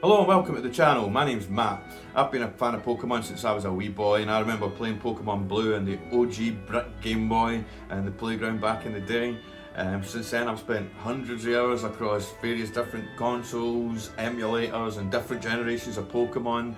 Hello and welcome to the channel. My name's Matt. I've been a fan of Pokemon since I was a wee boy, and I remember playing Pokemon Blue and the OG brick Game Boy and the playground back in the day. Since then I've spent hundreds of hours across various different consoles, emulators and different generations of Pokemon,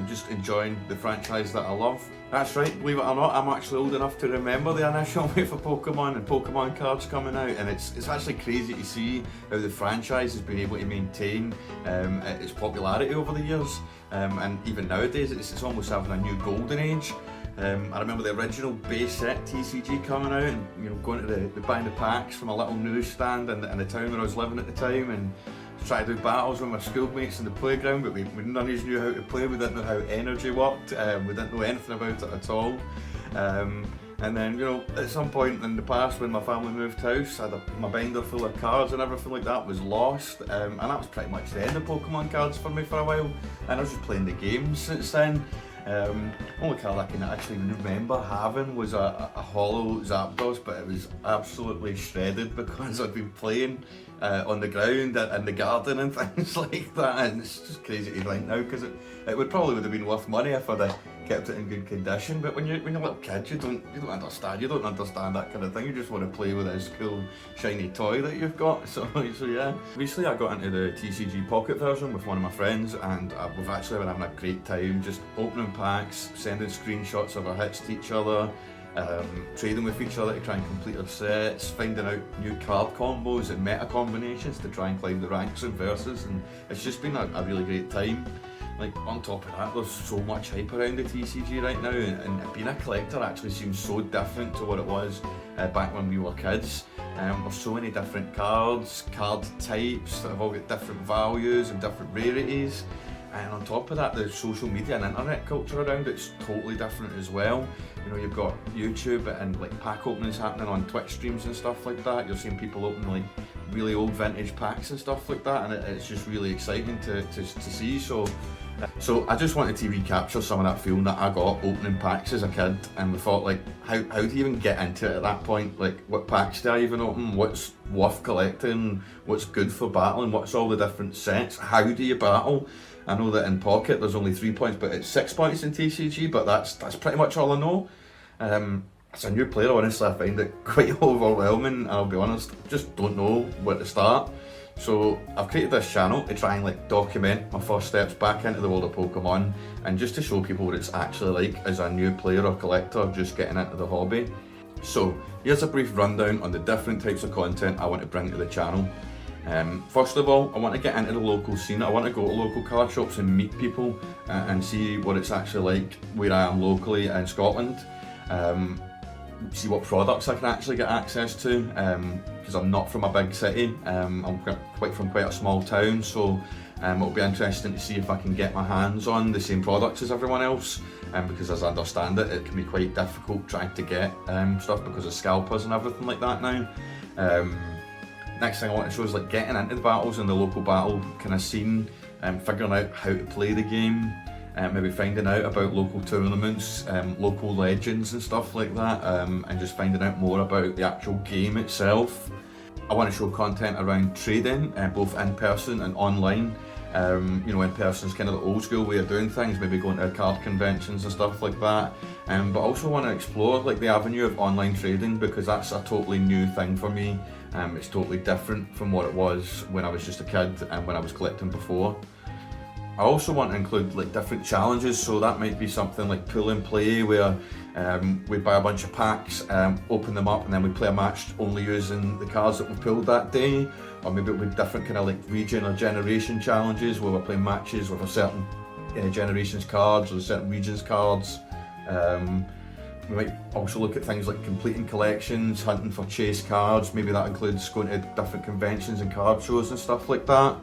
just enjoying the franchise that I love. That's right, believe it or not, I'm actually old enough to remember the initial wave of Pokemon and Pokemon cards coming out, and it's actually crazy to see how the franchise has been able to maintain its popularity over the years, and even nowadays it's almost having a new golden age. I remember the original base set TCG coming out, and going to the buying the packs from a little newsstand in the town where I was living at the time, and try to do battles with my schoolmates in the playground, but we none of us knew how to play. We didn't know how energy worked. We didn't know anything about it at all. And then, at some point in the past when my family moved house, I had my binder full of cards and everything like that was lost. And that was pretty much the end of Pokemon cards for me for a while. And I was just playing the games since then. Only card I can actually remember having was a hollow Zapdos, but it was absolutely shredded because I'd been playing on the ground and the garden and things like that, and it's just crazy to think now because it would have been worth money if I'd kept it in good condition. But when you're a little kid, you don't understand that kind of thing. You just want to play with this cool shiny toy that you've got. So yeah. Recently I got into the TCG Pocket version with one of my friends, and we've actually been having a great time just opening packs, sending screenshots of our hits to each other, trading with each other to try and complete our sets, finding out new card combos and meta combinations to try and climb the ranks and versus, and it's just been a really great time. Like, on top of that, there's so much hype around the TCG right now, and being a collector actually seems so different to what it was back when we were kids. There's so many different cards, card types that have all got different values and different rarities. And on top of that, the social media and internet culture around it's totally different as well. You've got YouTube and like pack openings happening on Twitch streams and stuff like that. You're seeing people open like really old vintage packs and stuff like that, and it's just really exciting to see. So I just wanted to recapture some of that feeling that I got opening packs as a kid, and we thought, like, how do you even get into it at that point? Like, what packs do I even open? What's worth collecting? What's good for battling? What's all the different sets? How do you battle? I know that in Pocket there's only 3 points, but it's 6 points in TCG, but that's pretty much all I know. As a new player, honestly, I find it quite overwhelming, and I'll be honest, I just don't know where to start. So I've created this channel to try and document my first steps back into the world of Pokemon, and just to show people what it's actually like as a new player or collector just getting into the hobby. So here's a brief rundown on the different types of content I want to bring to the channel. First of all, I want to get into the local scene. I want to go to local card shops and meet people and see what it's actually like where I am locally in Scotland. See what products I can actually get access to, because I'm not from a big city. I'm from quite a small town, so it'll be interesting to see if I can get my hands on the same products as everyone else, because as I understand it, it can be quite difficult trying to get stuff because of scalpers and everything like that now. Next thing I want to show is getting into the battles in the local battle kind of scene, figuring out how to play the game, maybe finding out about local tournaments, local legends and stuff like that, and just finding out more about the actual game itself. I want to show content around trading, both in person and online. In person is kind of the old school way of doing things, maybe going to card conventions and stuff like that. But also want to explore the avenue of online trading, because that's a totally new thing for me. It's totally different from what it was when I was just a kid and when I was collecting before. I also want to include different challenges, so that might be something like pull and play, where we buy a bunch of packs, open them up, and then we play a match only using the cards that we've pulled that day. Or maybe it'll be different kind of region or generation challenges, where we're playing matches with a certain generation's cards or certain region's cards. We might also look at things like completing collections, hunting for chase cards. Maybe that includes going to different conventions and card shows and stuff like that.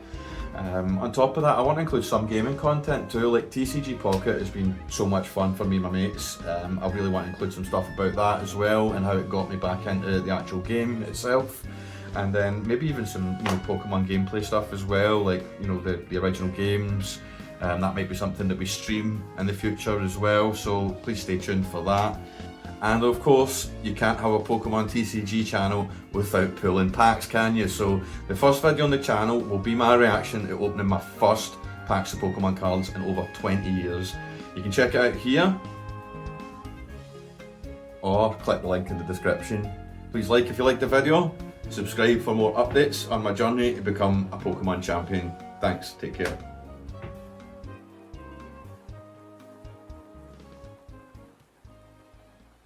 On top of that, I want to include some gaming content too. Like TCG Pocket has been so much fun for me and my mates. I really want to include some stuff about that as well, and how it got me back into the actual game itself. And then maybe even some Pokemon gameplay stuff as well, the original games. That might be something that we stream in the future as well, so please stay tuned for that. And of course, you can't have a Pokemon TCG channel without pulling packs, can you? So the first video on the channel will be my reaction to opening my first packs of Pokemon cards in over 20 years. You can check it out here, or click the link in the description. Please like if you liked the video, subscribe for more updates on my journey to become a Pokemon champion. Thanks, take care.